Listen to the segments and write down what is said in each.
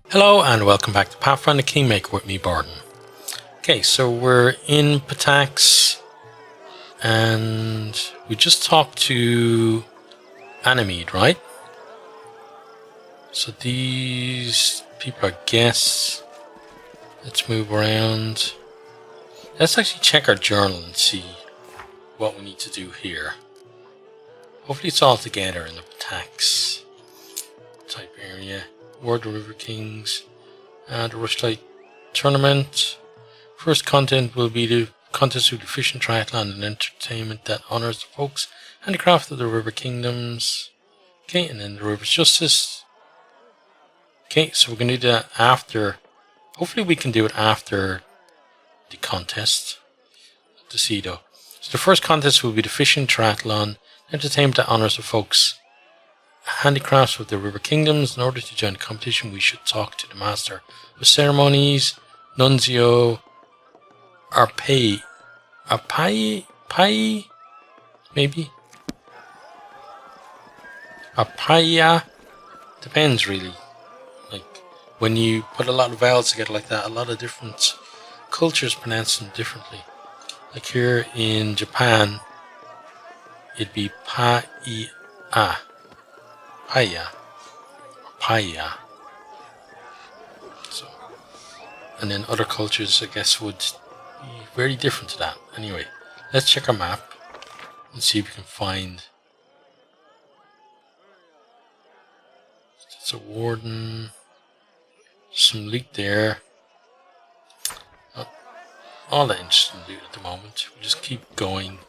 Hello and welcome back to Pathfinder Kingmaker with me, Barton. Okay, so we're in Patax and we just talked to Animede, right? So these people are guests. Let's move around. Let's actually check our journal and see what we need to do here. Hopefully it's all together in the Patax type area. War the River Kings, the Rushlight tournament. First content will be the contest of the fishing triathlon and entertainment that honors the folks and the craft of the River Kingdoms. Okay, and then the River's Justice. Okay, so we're going to do that after. Hopefully we can do it after the contest. To see though. So the first contest will be the fishing triathlon, entertainment that honors the folks handicrafts of the River Kingdoms. In order to join the competition, we should talk to the Master of Ceremonies, Nunzio, Arpai, maybe? Arpaia? Depends really. Like, when you put a lot of vowels together like that, a lot of different cultures pronounce them differently. Like here in Japan, it'd be Paia. Paya. So, and then other cultures, I guess, would be very different to that. Anyway, let's check our map and see if we can find. It's a warden. Some loot there. Not all that interesting loot at the moment. We'll just keep going.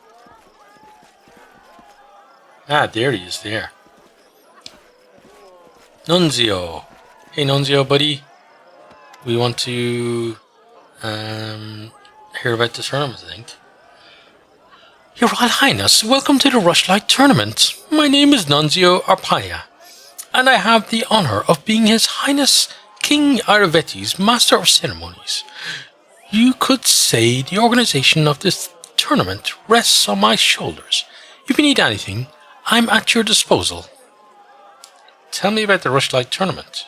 Ah, there he is there. Nunzio. Hey Nunzio, buddy. We want to hear about the tournament, I think. Your Royal Highness, welcome to the Rushlight tournament. My name is Nunzio Arpaia, and I have the honor of being His Highness King Aravetti's Master of Ceremonies. You could say the organization of this tournament rests on my shoulders. If you need anything, I'm at your disposal. Tell me about the Rushlight tournament.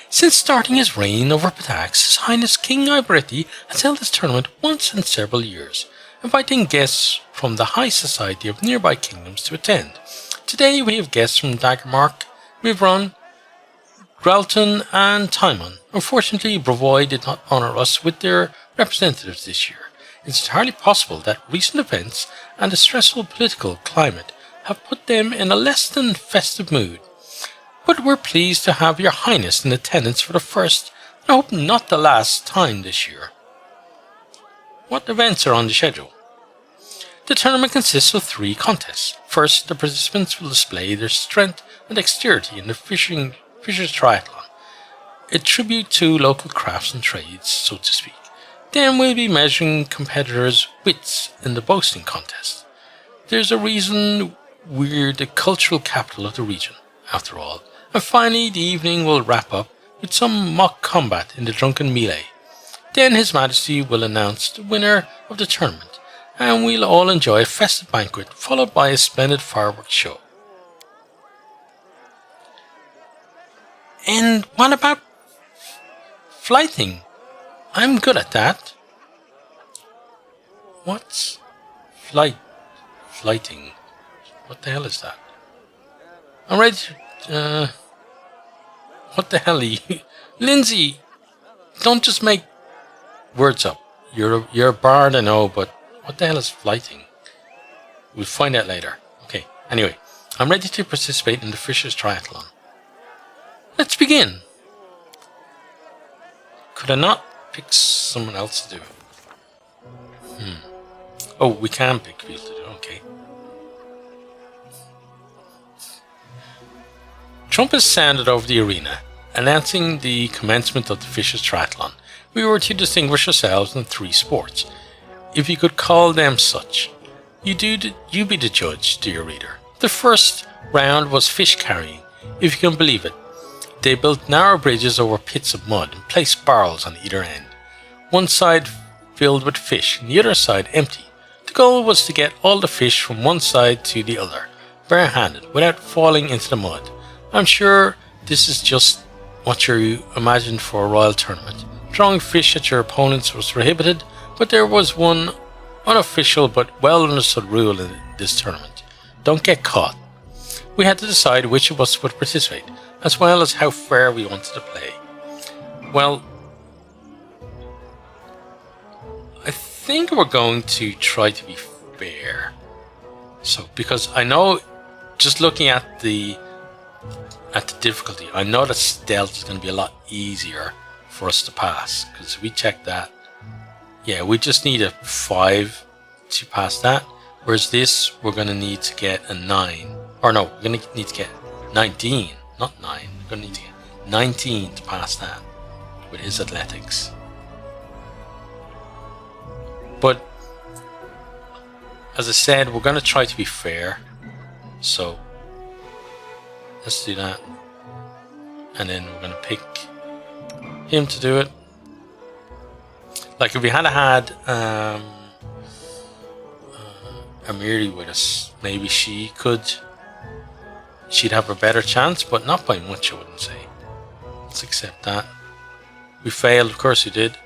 Since starting his reign over Patax, His Highness King Aravetti has held this tournament once in several years, inviting guests from the high society of nearby kingdoms to attend. Today we have guests from Daggermark, Rivron, Gralton and Timon. Unfortunately, Bravoy did not honour us with their representatives this year. It's entirely possible that recent events and the stressful political climate have put them in a less than festive mood. But we're pleased to have your Highness in attendance for the first, and I hope not the last time this year. What events are on the schedule? The tournament consists of 3 contests. First, the participants will display their strength and dexterity in the Fisher's Triathlon, a tribute to local crafts and trades, so to speak. Then we'll be measuring competitors' wits in the boasting contest. There's a reason we're the cultural capital of the region, after all. And finally, the evening will wrap up with some mock combat in the drunken melee. Then His Majesty will announce the winner of the tournament, and we'll all enjoy a festive banquet, followed by a splendid fireworks show. And what about flighting? I'm good at that. What's flighting? What the hell is that? I'm ready to, what the hell are you? Lindsay, don't just make words up. You're a bard, I know, but what the hell is flighting? We'll find out later. Okay, anyway, I'm ready to participate in the Fisher's Triathlon. Let's begin. Could I not pick someone else to do it? Oh, we can pick people to do it, okay. Trumpets sounded over the arena, announcing the commencement of the Fisher's Triathlon. We were to distinguish ourselves in 3 sports, if you could call them such. You be the judge, dear reader. The first round was fish carrying, if you can believe it. They built narrow bridges over pits of mud and placed barrels on either end. One side filled with fish and the other side empty. The goal was to get all the fish from one side to the other, barehanded, without falling into the mud. I'm sure this is just what you imagined for a royal tournament. Throwing fish at your opponents was prohibited, but there was one unofficial but well understood rule in this tournament. Don't get caught. We had to decide which of us would participate, as well as how fair we wanted to play. Well, I think we're going to try to be fair. So, because I know, just looking at the difficulty, I know that stealth is going to be a lot easier for us to pass, because we checked that. Yeah, we just need a 5 to pass that, whereas this we're going to need to get a 9, or no, we're going to need to get 19, not 9, we're going to need to get 19 to pass that with his athletics. But as I said, we're going to try to be fair, so let's do that, and then we're going to pick him to do it. Like if we had had Amiri with us, maybe she'd have a better chance, but not by much, I wouldn't say. Let's accept that. We failed, of course we did.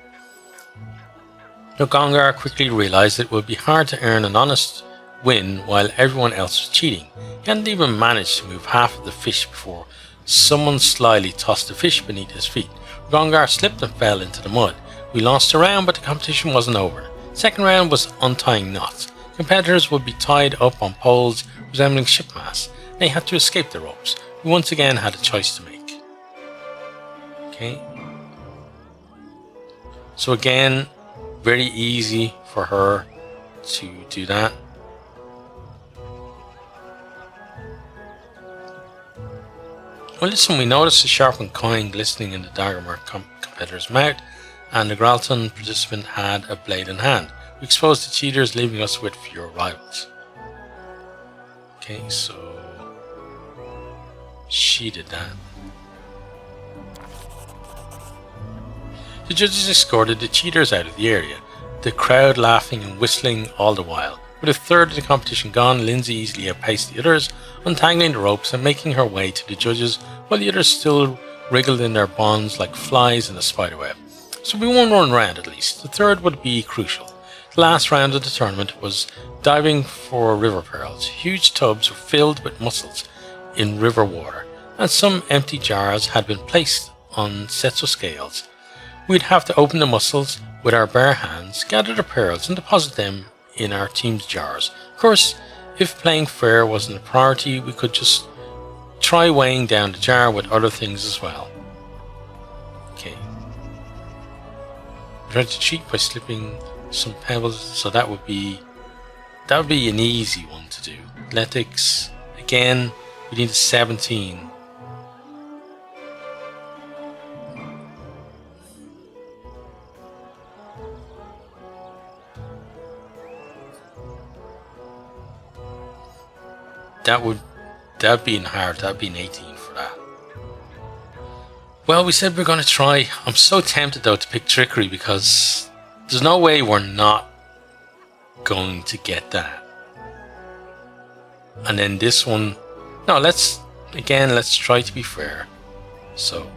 Now Gongar quickly realised it would be hard to earn an honest win while everyone else was cheating. He hadn't even managed to move half of the fish before someone slyly tossed the fish beneath his feet. Gongar slipped and fell into the mud. We lost a round, but the competition wasn't over. Second round was untying knots. Competitors would be tied up on poles resembling shipmasts. They had to escape the ropes. We once again had a choice to make. Okay. So again, very easy for her to do that. Well, listen, we noticed a sharpened coin glistening in the dagger marked competitor's mouth, and the Gralton participant had a blade in hand. We exposed the cheaters, leaving us with fewer rivals. Okay, so she did that. The judges escorted the cheaters out of the area, the crowd laughing and whistling all the while. With a third of the competition gone, Lindsay easily outpaced the others, untangling the ropes and making her way to the judges, while the others still wriggled in their bonds like flies in a spiderweb. So we won one round at least. The third would be crucial. The last round of the tournament was diving for river pearls. Huge tubs were filled with mussels in river water, and some empty jars had been placed on sets of scales. We'd have to open the mussels with our bare hands, gather the pearls and deposit them in our team's jars. Of course, if playing fair wasn't a priority, we could just try weighing down the jar with other things as well. Okay. Try to cheat by slipping some pebbles, so that would be an easy one to do. Athletics, again, we need a 17. That'd be hard. That'd be an 18 for that. Well, we said we're going to try. I'm so tempted though to pick trickery, because there's no way we're not going to get that. And then this one, no, let's try to be fair. So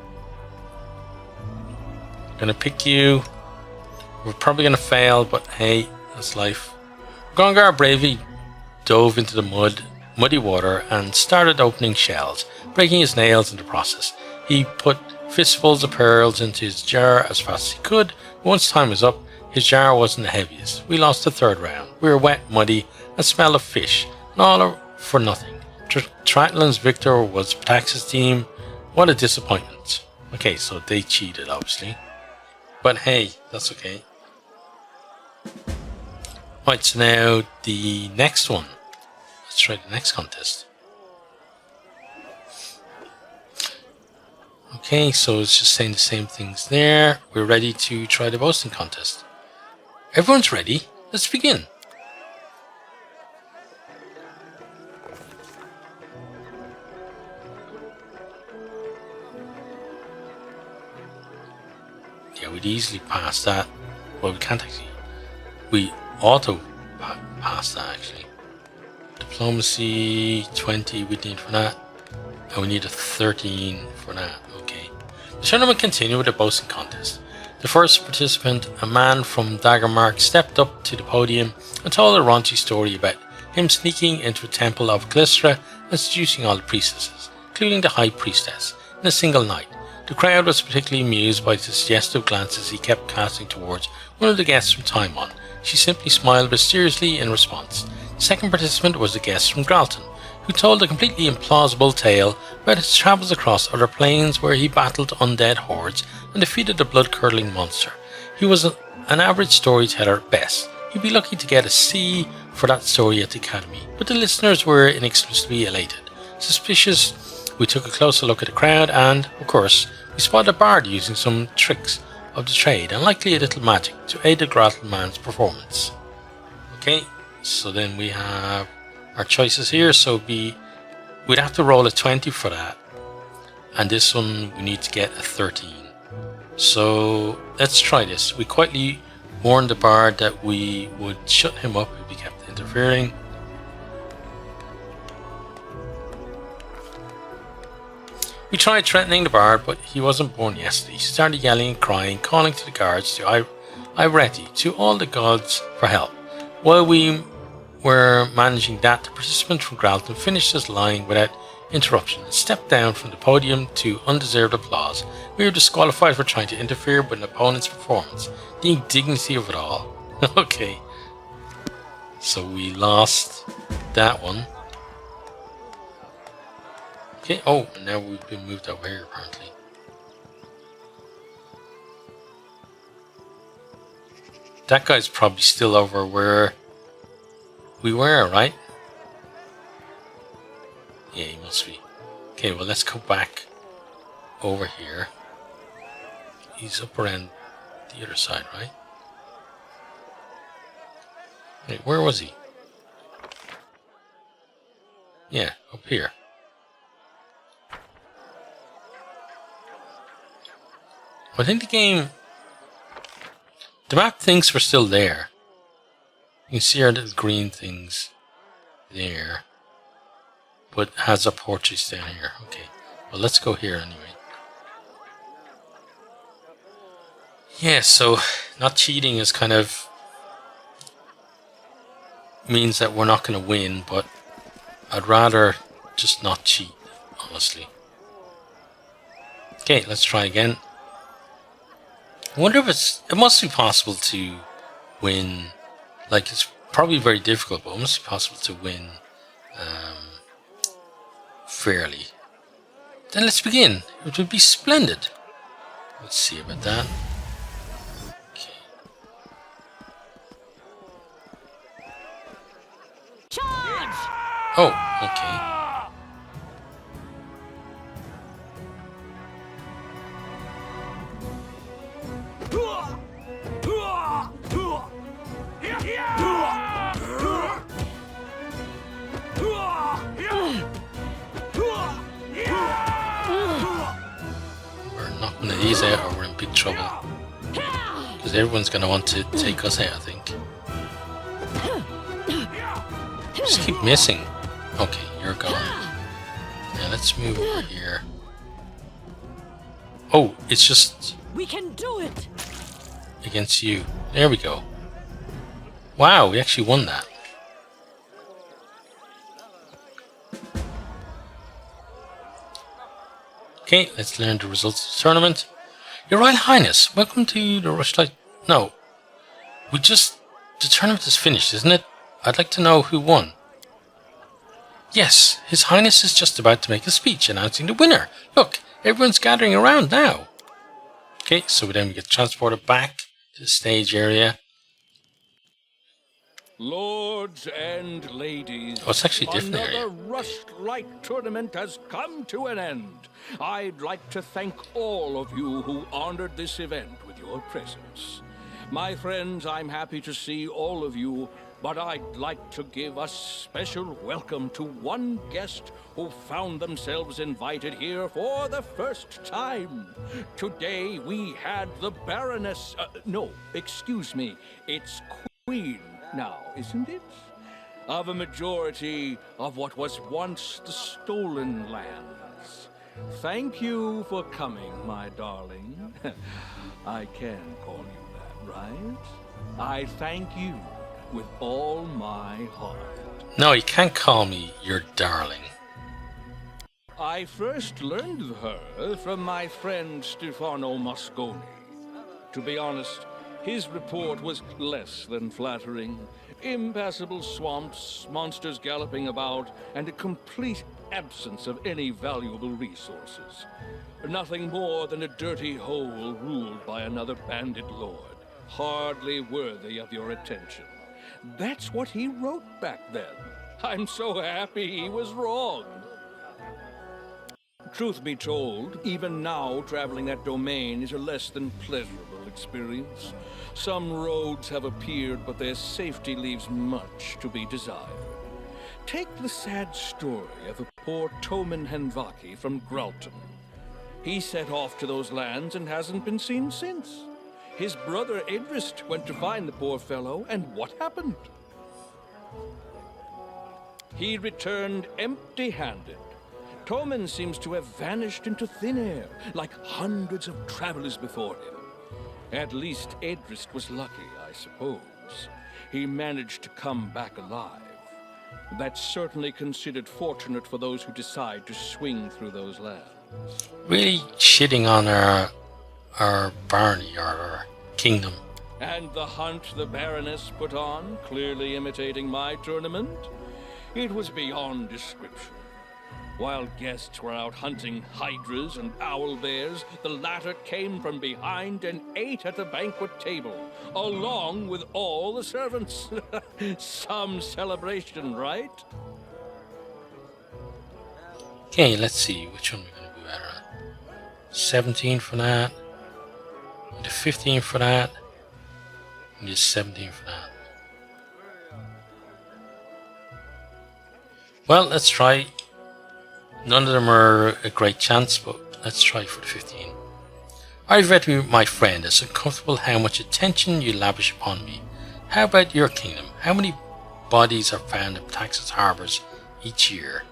I'm gonna pick you. We're probably gonna fail, but hey, that's life. Gongar bravely dove into the muddy water and started opening shells, breaking his nails in the process. He put fistfuls of pearls into his jar as fast as he could. Once time was up, his jar wasn't the heaviest. We lost the third round. We were wet, muddy, and smelled of fish, and all for nothing. Triathlon's victor was Patax's team. What a disappointment. Okay, so they cheated, obviously. But hey, that's okay. Right, so now the next one. Let's try the next contest. Okay, so it's just saying the same things there. We're ready to try the boasting contest. Everyone's ready. Let's begin. Yeah, we'd easily pass that. Well, we can't actually. We auto pass that actually. Diplomacy 20 we need for that. And we need a 13 for that. Okay. The tournament continued with a boasting contest. The first participant, a man from Daggermark, stepped up to the podium and told a raunchy story about him sneaking into a temple of Glycera and seducing all the priestesses, including the High Priestess, in a single night. The crowd was particularly amused by the suggestive glances he kept casting towards one of the guests from Time On. She simply smiled mysteriously in response. The second participant was a guest from Gralton, who told a completely implausible tale about his travels across other planes where he battled undead hordes and defeated a blood-curdling monster. He was an average storyteller at best. He'd be lucky to get a C for that story at the Academy, but the listeners were inexplicably elated. Suspicious, we took a closer look at the crowd and, of course, we spotted a bard using some tricks of the trade and likely a little magic to aid the Gralton man's performance. Okay, so then we have our choices here, so we'd have to roll a 20 for that, and this one we need to get a 13. So let's try this. We quietly warned the bard that we would shut him up if he kept interfering. We tried threatening the bard, but he wasn't born yesterday. He started yelling and crying, calling to the guards, to Ireti, to all the gods for help. While we were managing that, the participant from Gralton finished his line without interruption and stepped down from the podium to undeserved applause. We were disqualified for trying to interfere with an opponent's performance. The indignity of it all. Okay. So we lost that one. Okay, oh, now we've been moved over here apparently. That guy's probably still over where we were, right? Yeah, he must be. Okay, well, let's go back over here. He's up around the other side, right? Wait, where was he? Yeah, up here. I think the map thinks we're still there. You can see our little green things there, but has a portraits down here. Okay, well, let's go here anyway. Yeah, so not cheating is kind of means that we're not going to win, but I'd rather just not cheat, honestly. Okay, let's try again. I wonder if it must be possible to win. Like, it's probably very difficult, but it must be possible to win fairly. Then let's begin. It would be splendid. Let's see about that. Okay. Charge! Oh, okay. These out or we're in big trouble, because everyone's going to want to take us out, I think. Just keep missing. Okay, you're gone. Now let's move over here. Oh, it's just We can do it. against you. There we go. Wow, we actually won that. Okay, let's learn the results of the tournament. Your Royal Highness, welcome to the Rushlight. No, the tournament is finished, isn't it? I'd like to know who won. Yes, His Highness is just about to make a speech announcing the winner. Look, everyone's gathering around now. Okay, so then we get transported back to the stage area. Lords and ladies, Oh, it's actually a different another area. Rushlight tournament has come to an end. I'd like to thank all of you who honored this event with your presence. My friends, I'm happy to see all of you, but I'd like to give a special welcome to one guest who found themselves invited here for the first time. Today we had the Baroness... no, excuse me, it's Queen now, isn't it? Of a majority of what was once the stolen lands. Thank you for coming, my darling. I can call you that, right? I thank you with all my heart. No, you can't call me your darling. I first learned of her from my friend Stefano Mosconi. To be honest, his report was less than flattering. Impassable swamps, monsters galloping about, and a complete absence of any valuable resources. Nothing more than a dirty hole ruled by another bandit lord, hardly worthy of your attention. That's what he wrote back then. I'm so happy he was wrong. Truth be told, even now traveling that domain is a less than pleasurable experience. Some roads have appeared, but their safety leaves much to be desired. Take the sad story of a poor Toman Henvaki from Gralton. He set off to those lands and hasn't been seen since. His brother Edrist went to find the poor fellow, and what happened? He returned empty-handed. Toman seems to have vanished into thin air, like hundreds of travelers before him. At least Edrist was lucky, I suppose. He managed to come back alive. That's certainly considered fortunate for those who decide to swing through those lands. Really shitting on our barony, our kingdom. And the hunt the Baroness put on, clearly imitating my tournament? It was beyond description. While guests were out hunting hydras and owl bears, the latter came from behind and ate at the banquet table, along with all the servants. Some celebration, right? Okay, let's see which one we're going to be better at. 17 for that. The 15 for that. And the 17 for that. Well, let's try. None of them are a great chance, but let's try for the 15. I've read to my friend, it's uncomfortable how much attention you lavish upon me. How about your kingdom? How many bodies are found in Tax's harbors each year?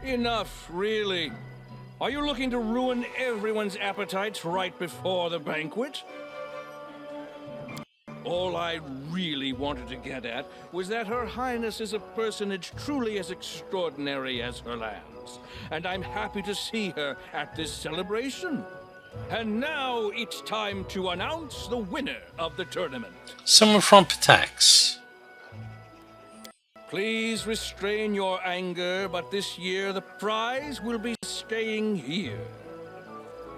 Enough, really. Are you looking to ruin everyone's appetites right before the banquet? All I really wanted to get at was that Her Highness is a personage truly as extraordinary as her lands, and I'm happy to see her at this celebration. And now it's time to announce the winner of the tournament. Someone from Pitax. Please restrain your anger, but this year the prize will be staying here.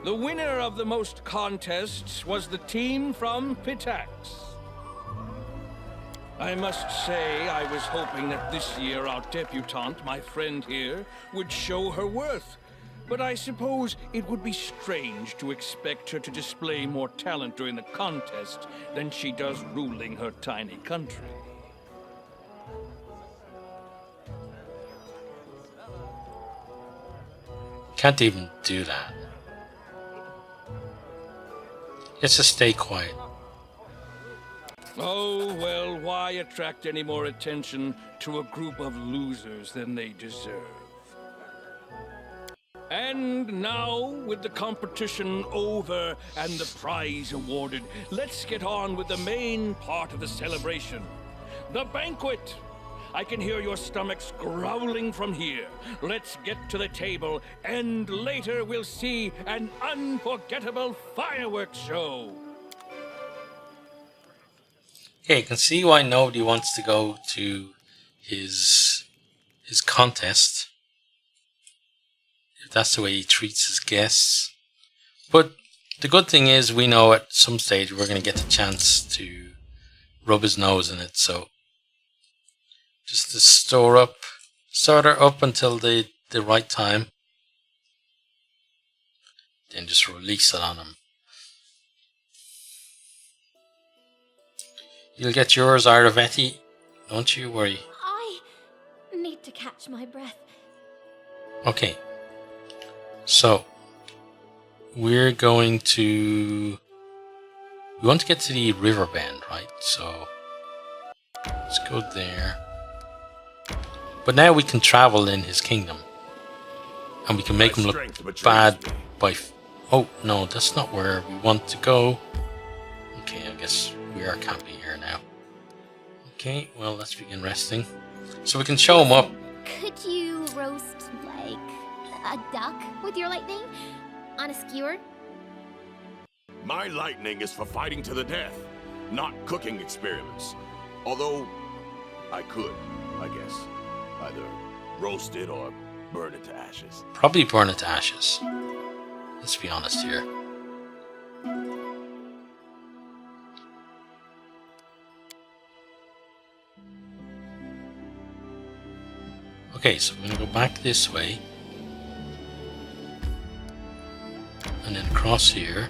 The winner of the most contests was the team from Pitax. I must say, I was hoping that this year our debutante, my friend here, would show her worth. But I suppose it would be strange to expect her to display more talent during the contest than she does ruling her tiny country. Can't even do that. Let's just stay quiet. Oh, well, why attract any more attention to a group of losers than they deserve? And now, with the competition over and the prize awarded, let's get on with the main part of the celebration. The banquet! I can hear your stomachs growling from here. Let's get to the table, and later we'll see an unforgettable fireworks show. Yeah, you can see why nobody wants to go to his contest. If that's the way he treats his guests. But the good thing is we know at some stage we're going to get the chance to rub his nose in it. So just to start her up until the right time. Then just release it on him. You'll get yours, Aravetti. Don't you worry. I need to catch my breath. Okay. So, we're going to... We want to get to the river bend, right? So, let's go there. But now we can travel in his kingdom. And we can make him look strength betrays bad me. by... Oh, no, that's not where we want to go. Okay, I guess we are camping here now. Okay, well, let's begin resting. So we can show him up. Could you roast, like, a duck with your lightning? On a skewer? My lightning is for fighting to the death, not cooking experiments. Although, I could, I guess, either roast it or burn it to ashes. Probably burn it to ashes. Let's be honest here. Okay, so we're going to go back this way. And then across here.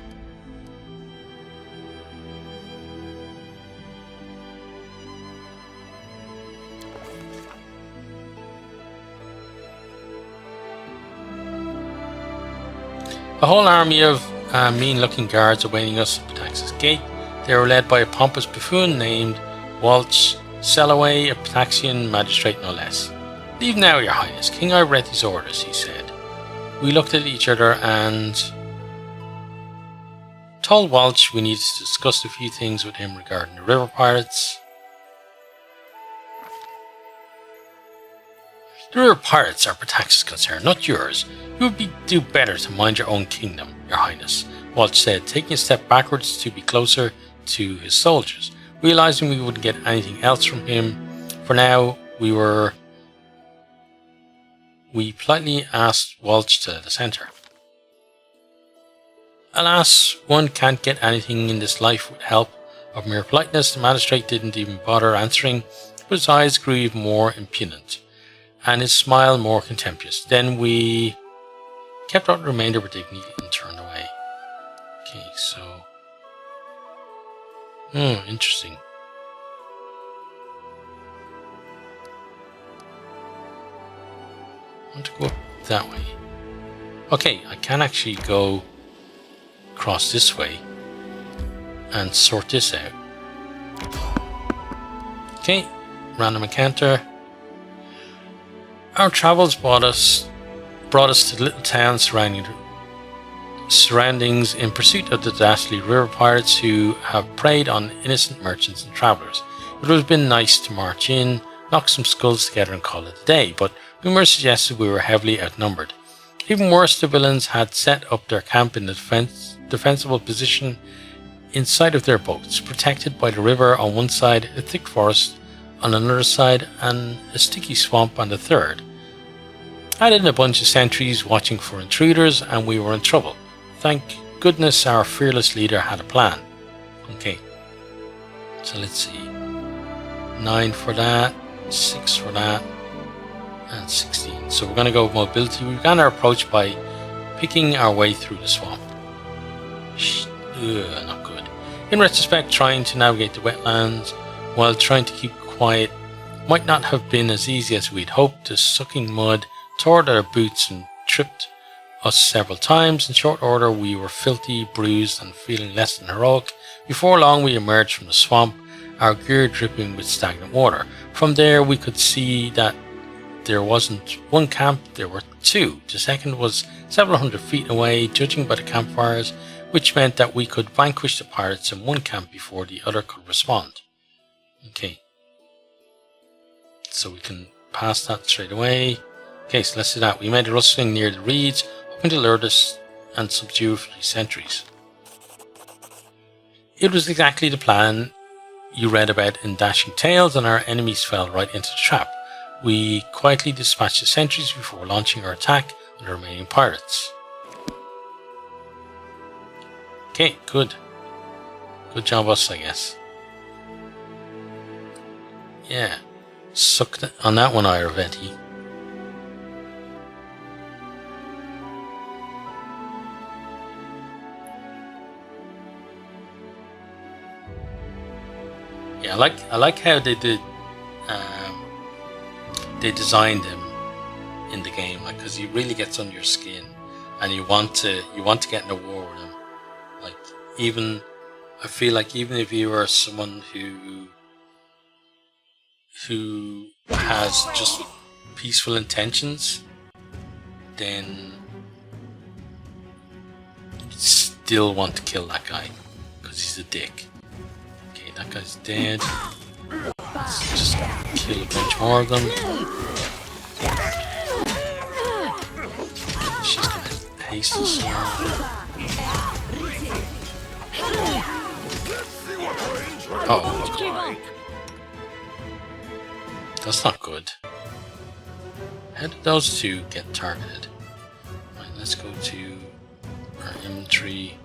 A whole army of mean-looking guards awaiting us at Patax's gate. They were led by a pompous buffoon named Waltz Sellaway, a Pataxian magistrate no less. "Leave now, your highness. King I read these orders," he said. We looked at each other and told Waltz we needed to discuss a few things with him regarding the river pirates. "The river pirates are Patax's concern, not yours. You would do better to mind your own kingdom, your highness," Waltz said, taking a step backwards to be closer to his soldiers. Realizing we wouldn't get anything else from him for now, we politely asked Waltz to let us enter. Alas, one can't get anything in this life with help of mere politeness. The magistrate didn't even bother answering, but his eyes grew even more impudent, and his smile more contemptuous. Then we kept out the remainder of our dignity and turned away. Okay, so... interesting. I want to go up that way. Okay, I can actually go across this way and sort this out. Okay, random encounter. Our travels brought us to the little town surroundings in pursuit of the dastardly river pirates who have preyed on innocent merchants and travellers. It would have been nice to march in, knock some skulls together and call it a day, but rumour suggested we were heavily outnumbered. Even worse, the villains had set up their camp in a defensible position in sight of their boats, protected by the river on one side, a thick forest on another side, and a sticky swamp on the third. Add in a bunch of sentries watching for intruders, and we were in trouble. Thank goodness our fearless leader had a plan. Okay, so let's see. 9 for that, 6 for that, and 16. So we're going to go with mobility. We began our approach by picking our way through the swamp. Not good. In retrospect, trying to navigate the wetlands while trying to keep quiet might not have been as easy as we'd hoped. The sucking mud tore at our boots and tripped us several times. In short order, we were filthy, bruised, and feeling less than heroic. Before long, we emerged from the swamp, our gear dripping with stagnant water. From there, we could see that there wasn't one camp, there were two. The second was several hundred feet away, judging by the campfires, which meant that we could vanquish the pirates in one camp before the other could respond. Okay. So we can pass that straight away. Okay, so let's do that. We made a rustling near the reeds, hoping to lure us and subdue the sentries. It was exactly the plan you read about in Dashing Tales, and our enemies fell right into the trap. We quietly dispatched the sentries before launching our attack on the remaining pirates. Okay, good. Good job us, I guess. Yeah. Sucked on that one, Ayurvedi. Yeah, I like how they did. They designed him in the game, like, because he really gets under your skin, and you want to get in a war with him. Like, I feel like even if you are someone who has just peaceful intentions, then you still want to kill that guy because he's a dick. Okay, that guy's dead. Let's just kill a bunch more of them. She's gonna haste us all. Oh, that's not good. How did those two get targeted? Right, let's go to our inventory.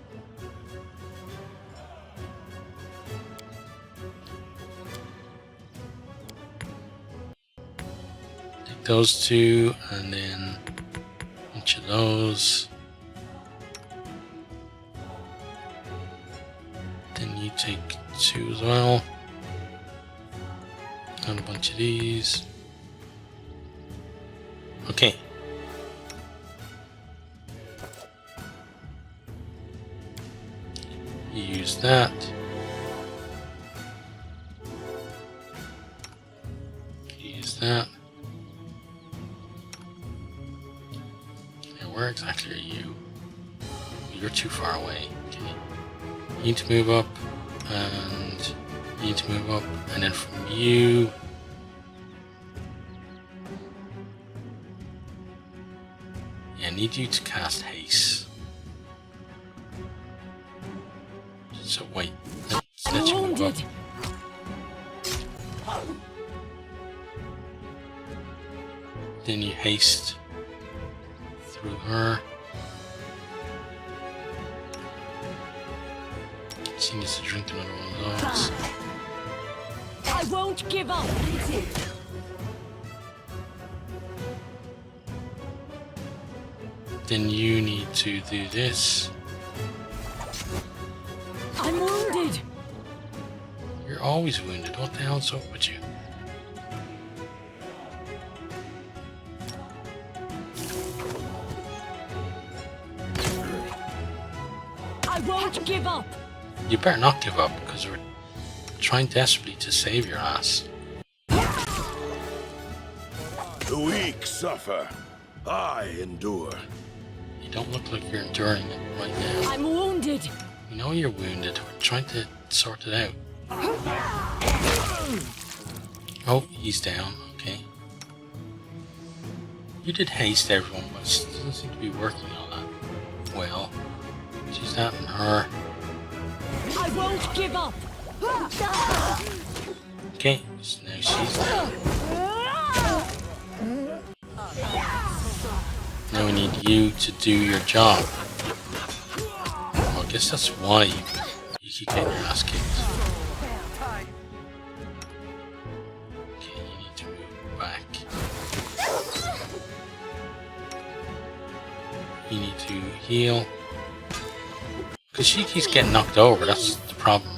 Take those two and then a bunch of those. Then you take two as well. And a bunch of these. Okay. You use that. Use that. Now where exactly are you? You're too far away. Okay. You need to move up and you need to move up, and then from you I need you to cast haste. So wait, let's you move up. Then you haste through her. She needs to drink another one of those. I won't give up. Then you need to do this. I'm wounded. You're always wounded. What the hell's up with you? I won't give up. You better not give up, because we're trying desperately to save your ass. The weak suffer. I endure. You don't look like you're enduring it right now. I'm wounded. We know you're wounded. We're trying to sort it out. Oh, he's down. Okay. You did haste everyone, but it doesn't seem to be working all that well. She's that and her. I won't give up. Okay, so now she's down. Now we need you to do your job. Well, I guess that's why you keep getting your ass kicked. Okay, you need to move back. You need to heal. Because she keeps getting knocked over, that's the problem.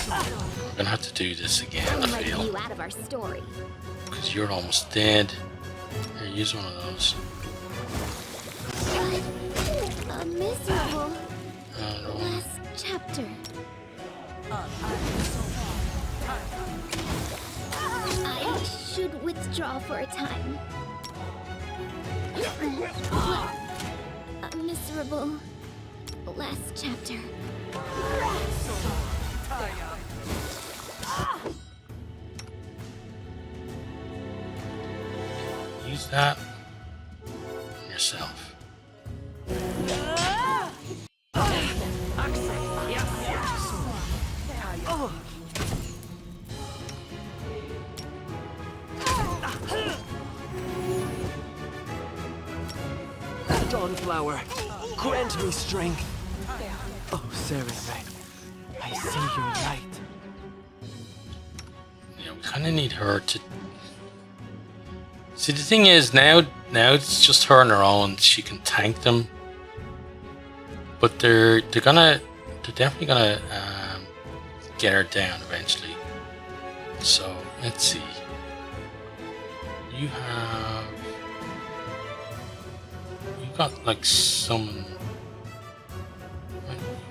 We're gonna have to do this again, I feel. You out of our story. Because you're almost dead. Here, use one of those. A miserable Another one. last chapter. I should withdraw for a time. A miserable last chapter. Use that on yourself. Dawnflower, grant me strength. Oh, Serene, I see your light. Yeah, we kind of need her to. See, the thing is, now it's just her on her own. She can tank them, but they're definitely gonna get her down eventually. So let's see. You got like some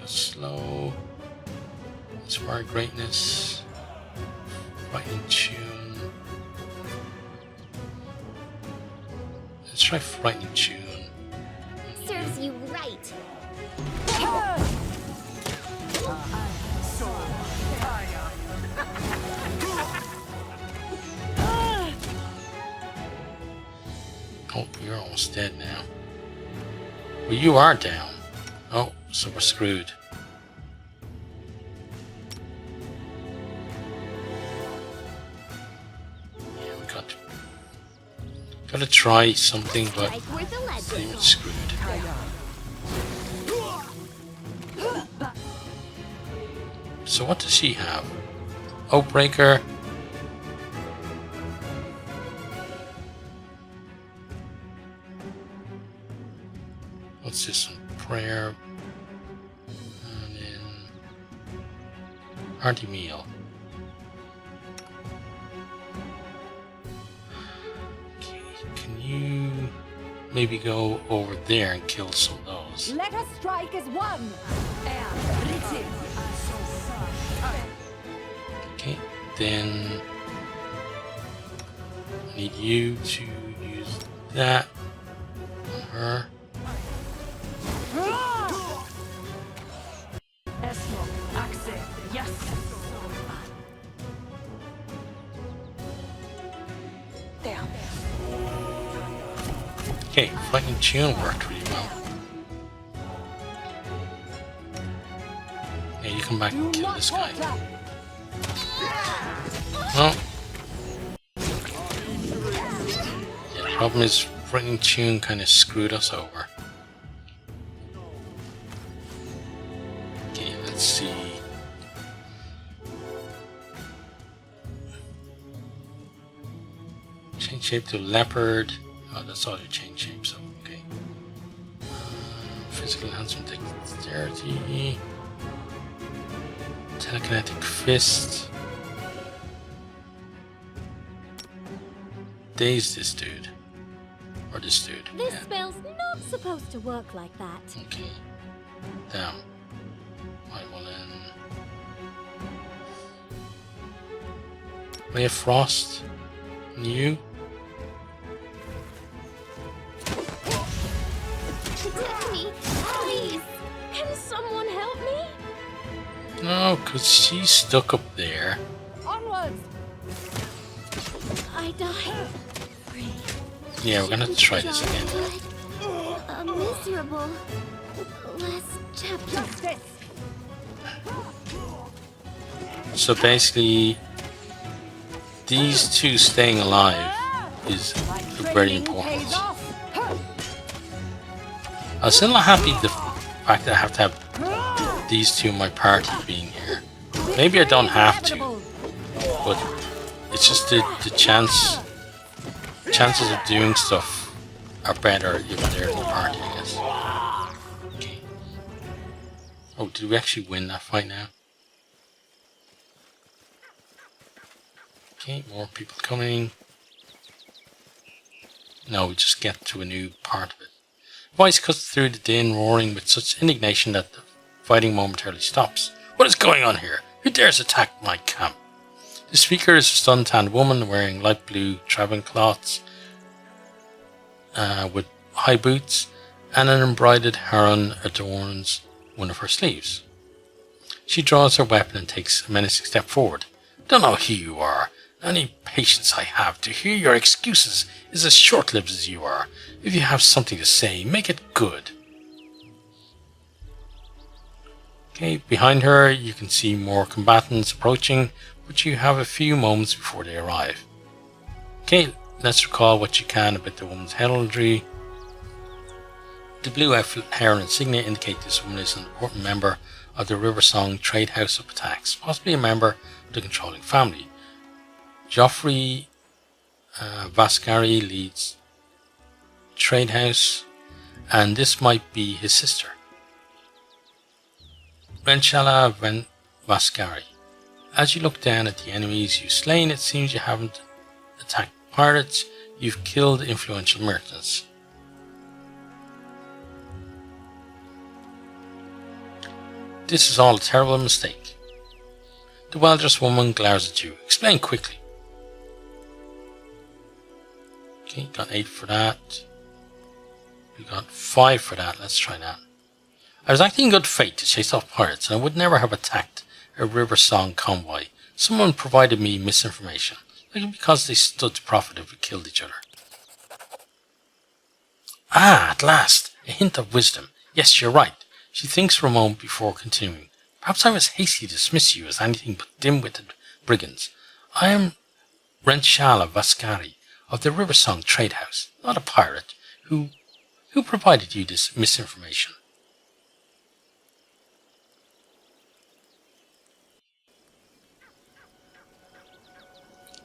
slow, inspire greatness, fighting tune. try Frightening Tune. Serves you right. Oh, you're almost dead now. Well, you are down. Oh, so we're screwed. Yeah, we gotta try something, but Strike worth a lead pretty much whistle. screwed. So what does she have? Outbreaker. What's this one? Prayer. And then hearty meal. Okay, can you maybe go over there and kill some of those? Let us strike as one. Okay, then I need you to use that on her. Okay, Frightening Tune worked really well. Yeah, you come back and kill this guy. Well, yeah, the problem is Frightening Tune kind of screwed us over. Okay, let's see. Change shape to leopard. Oh, that's all your change shapes. So, okay. Physical enhancement, dexterity. Telekinetic fist. Daze this dude. Or this dude. This Yeah. spell's not supposed to work like that. Okay. Down. I will then. Ray of Frost. New. Protect me, please. Can someone help me? No, because she's stuck up there. Onwards. I died. Free. Yeah, we're gonna have to try this again. But a miserable last chapter. Justice. So basically, these two staying alive is very important. Pays off. I'm still not happy the fact that I have to have these two in my party being here. Maybe I don't have to, but it's just the chances of doing stuff are better if they're in the party, I guess. Okay. Oh, did we actually win that fight now? Okay, more people coming. No, we just get to a new part of it. Voice cuts through the din, roaring with such indignation that the fighting momentarily stops. What is going on here? Who dares attack my camp? The speaker is a sun-tanned woman wearing light blue traveling cloths with high boots, and an embroidered heron adorns one of her sleeves. She draws her weapon and takes a menacing step forward. Don't know who you are. Any patience I have to hear your excuses is as short-lived as you are. If you have something to say, make it good. Okay, behind her you can see more combatants approaching, but you have a few moments before they arrive. Okay, let's recall what you can about the woman's heraldry. The blue heron insignia indicate this woman is an important member of the Riversong Trade House of Attacks, possibly a member of the controlling family. Joffrey Vascari leads Trade House, and this might be his sister. Renchala Vascari. As you look down at the enemies you've slain, it seems you haven't attacked pirates, you've killed influential merchants. This is all a terrible mistake. The well-dressed woman glares at you. Explain quickly. Okay, got 8 for that. We got 5 for that. Let's try that. I was acting in good faith to chase off pirates, and I would never have attacked a River Song convoy. Someone provided me misinformation, like because they stood to profit if we killed each other. Ah, at last! A hint of wisdom. Yes, you're right. She thinks for a moment before continuing. Perhaps I was hasty to dismiss you as anything but dim-witted brigands. I am Renshala Vascari of the Riversong Trade House, not a pirate. Who provided you this misinformation?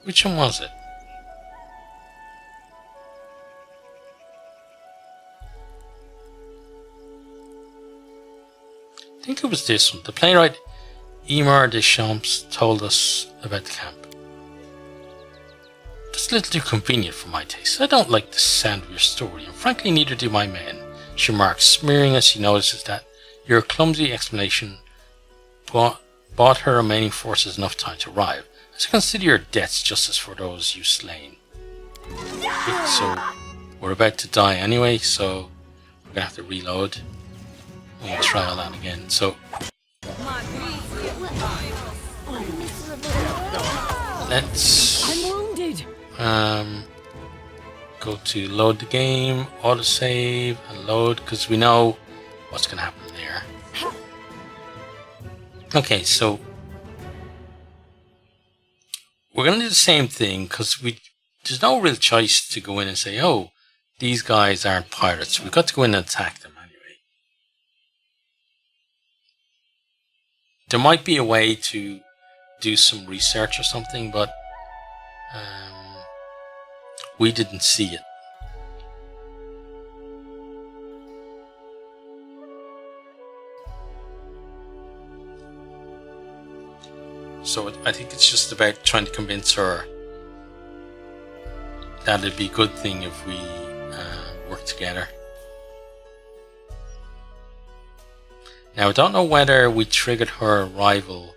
Which one was it? I think it was this one. The playwright Emer Deschamps told us about the camp. That's a little too convenient for my taste. I don't like the sound of your story, and frankly neither do my men, she remarks, smearing as she notices that your clumsy explanation bought her remaining forces enough time to arrive. So consider your deaths justice for those you slain. Okay, so we're about to die anyway, so we're gonna have to reload. We'll try all that again. So let's I'm wounded. go to load the game, autosave, and load, because we know what's gonna happen there. Okay, so we're gonna do the same thing because there's no real choice to go in and say, oh, these guys aren't pirates. We've got to go in and attack them anyway. There might be a way to do some research or something, but we didn't see it. So I think it's just about trying to convince her that it'd be a good thing if we work together. Now I don't know whether we triggered her arrival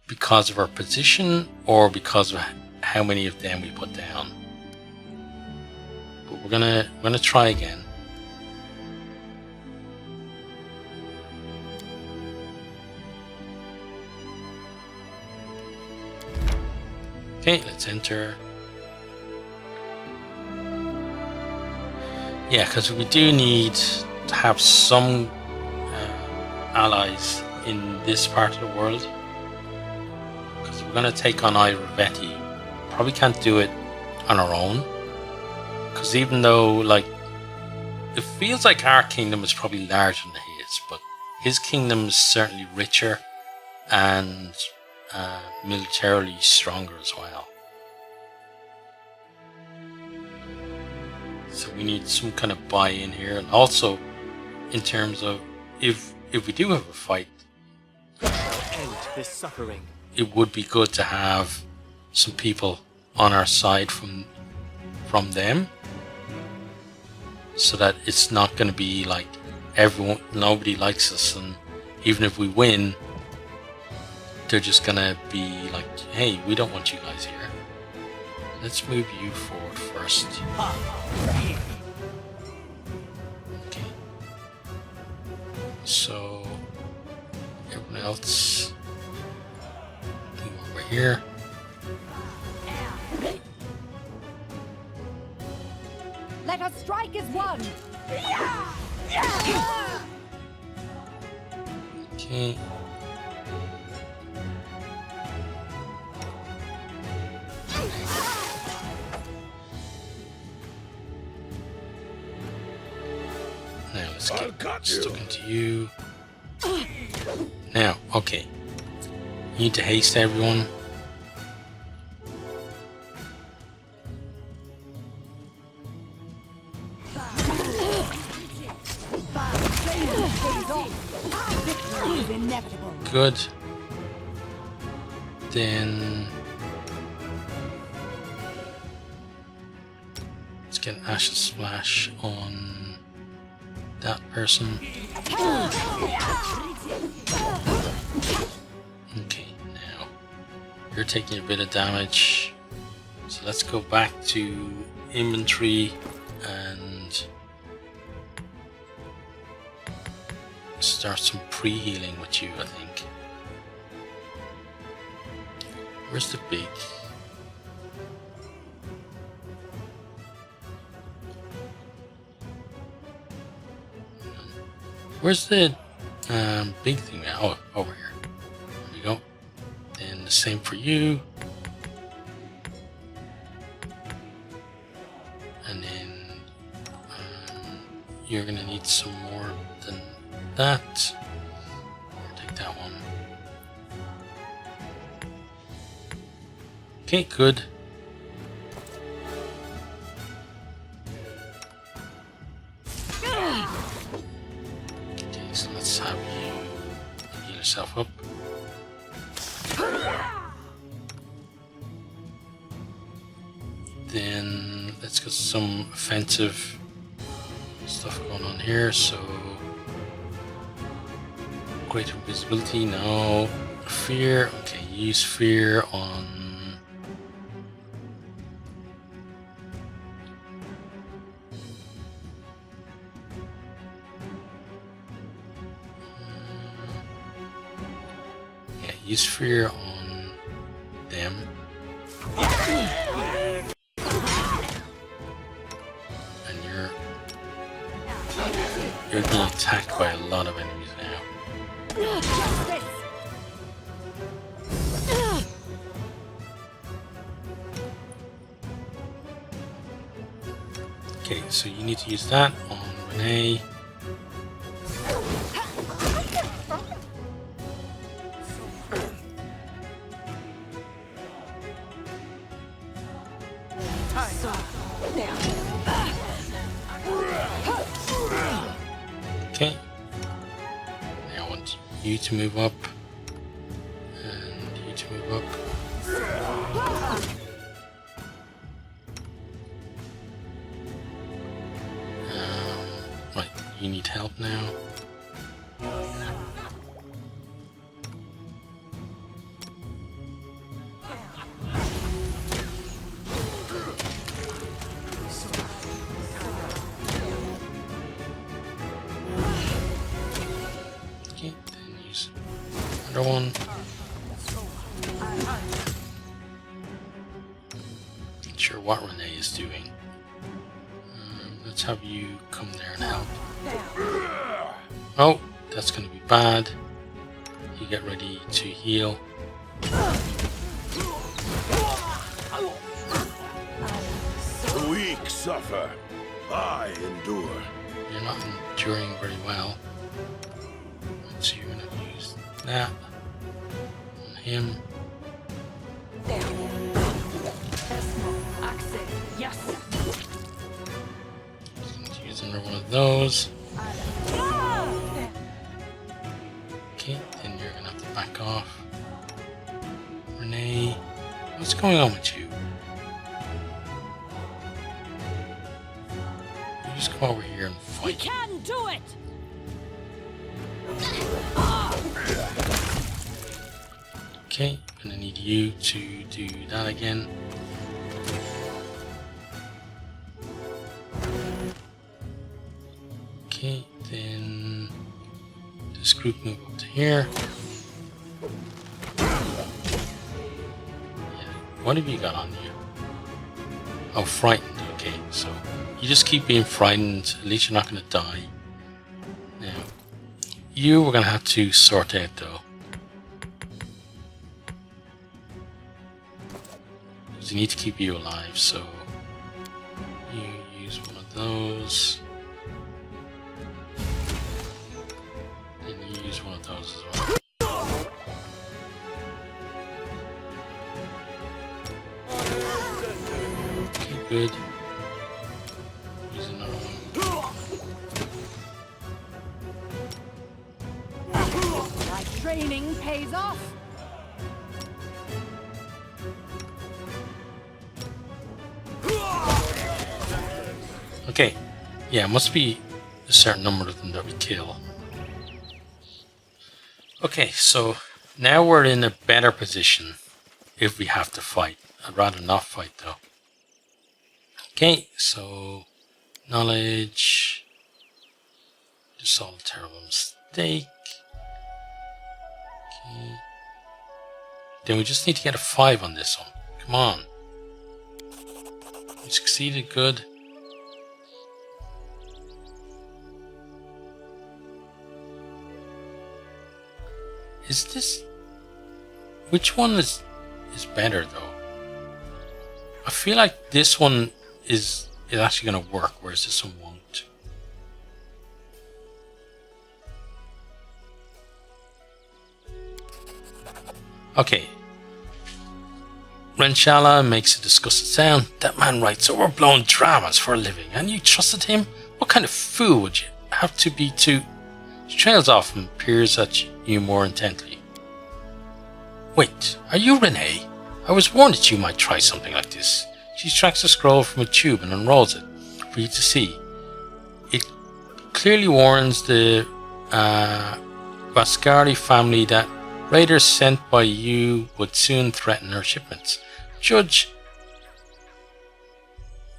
because of her position or because of how many of them we put down. But we're gonna try again. Okay, let's enter. Yeah, because we do need to have some allies in this part of the world. Because we're going to take on Irovetti. Probably can't do it on our own. Because even though, like, it feels like our kingdom is probably larger than his, but his kingdom is certainly richer and militarily stronger as well. So we need some kind of buy-in here, and also in terms of if we do have a fight, End this suffering. it would be good to have some people on our side from them, so that it's not going to be like nobody likes us, and even if we win, they're just going to be like, hey, we don't want you guys here. Let's move you forward first. Okay. So everyone else, move over here. Let us strike as one. Okay. Now let's get stuck into you. Now, okay. You need to haste everyone. Victory is inevitable. Good. Then let's get an Ashes Splash on that person. Okay, now you're taking a bit of damage. So let's go back to inventory and start some pre-healing with you, I think. Where's the big? Where's the big thing now? Oh, over here. There we go. And the same for you. And then you're gonna need some more than that. I'll take that one. Okay, good. Okay, so let's have you heal yourself up. Then let's get some offensive stuff going on here. So greater visibility, no. Fear, okay, use fear on use fear on them. And you're being attacked by a lot of enemies now. Okay, so you need to use that on Renee. Okay. Now I want you to move up. And you to move up. Right, you need help now. Okay, then use another one. Not sure what Renee is doing. Let's have you come there and help. Oh, that's going to be bad. You get ready to heal. The weak suffer. I endure. You're not enduring very well. So you're going to use that on him. Yes. Use another one of those. Okay, then you're gonna have to back off. Renee, what's going on with you? You just come over here and We fight. can do it. Okay, gonna need you to do that again. Okay, then this group move up to here. Yeah. What have you got on you? Oh, frightened. Okay, so you just keep being frightened. At least you're not going to die. Now, you we're going to have to sort out though. Because you need to keep you alive, so you use one of those. Use one of those as well. Okay, good. Use another one. My training pays off. Okay, yeah, it must be a certain number of them that we kill. Okay, so now we're in a better position if we have to fight. I'd rather not fight though. Okay, so knowledge, just all the terrible Take. Okay. Then we just need to get a 5 on this one. Come on. We succeeded, good. Is this... Which one is better though? I feel like this one is actually going to work, whereas this one won't. Okay. Renchala makes a disgusted sound. That man writes overblown dramas for a living, and you trusted him? What kind of fool would you have to be to... She trails off and peers at you more intently. Wait, are you Renee? I was warned that you might try something like this. She extracts a scroll from a tube and unrolls it for you to see. It clearly warns the Vascari family that raiders sent by you would soon threaten her shipments. Judge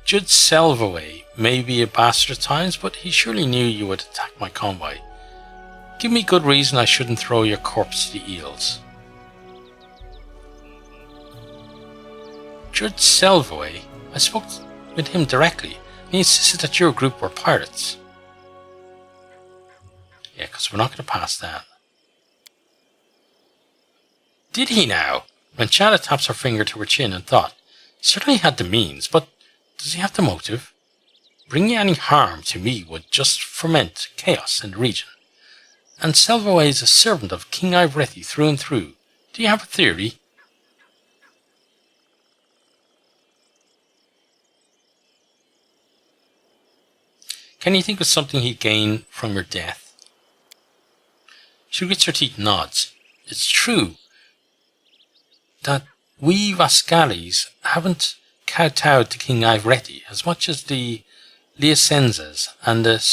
Selvaway may be a bastard at times, but he surely knew you would attack my convoy. Give me good reason I shouldn't throw your corpse to the eels. Judge Selvaway, I spoke with him directly, and he insisted that your group were pirates. Yeah, because we're not going to pass that. Did he now? Renchala taps her finger to her chin and thought, certainly he had the means, but does he have the motive? Bringing any harm to me would just foment chaos in the region. And Selvaway is a servant of King Ivrethi through and through. Do you have a theory? Can you think of something he'd gain from your death? She grits her teeth and nods. It's true that we Vascalis haven't kowtowed to King Ivrethi as much as the Liasenzas and the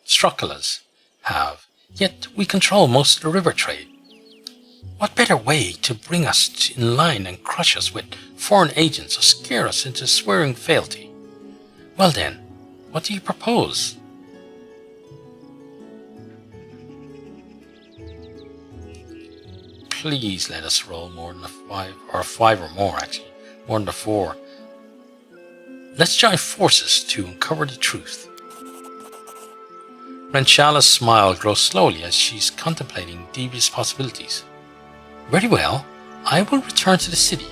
Strokalas have, yet we control most of the river trade. What better way to bring us in line and crush us with foreign agents or scare us into swearing fealty? Well then, what do you propose? Please let us roll more than a 5, or a 5 or more actually, more than a 4. Let's join forces to uncover the truth. Renchala's smile grows slowly as she's contemplating devious possibilities. Very well, I will return to the city,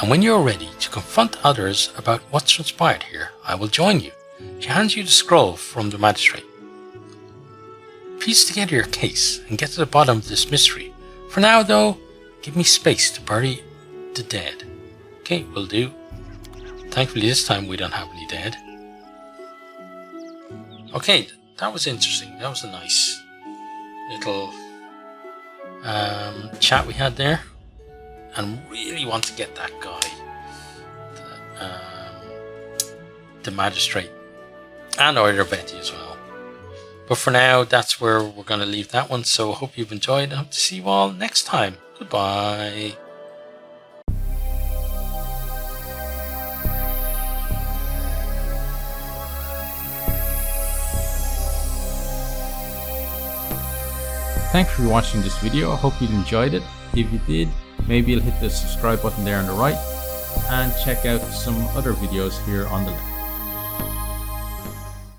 and when you're ready to confront others about what's transpired here, I will join you. She hands you the scroll from the magistrate. Piece together your case and get to the bottom of this mystery. For now, though, give me space to bury the dead. Okay, will do. Thankfully, this time we don't have any dead. Okay, that was interesting. That was a nice little chat we had there. And really want to get that guy, the magistrate, and Oiler Betty as well. But for now, that's where we're going to leave that one. So I hope you've enjoyed and hope to see you all next time. Goodbye. Thanks for watching this video. I hope you enjoyed it. If you did, maybe you'll hit the subscribe button there on the right and check out some other videos here on the left.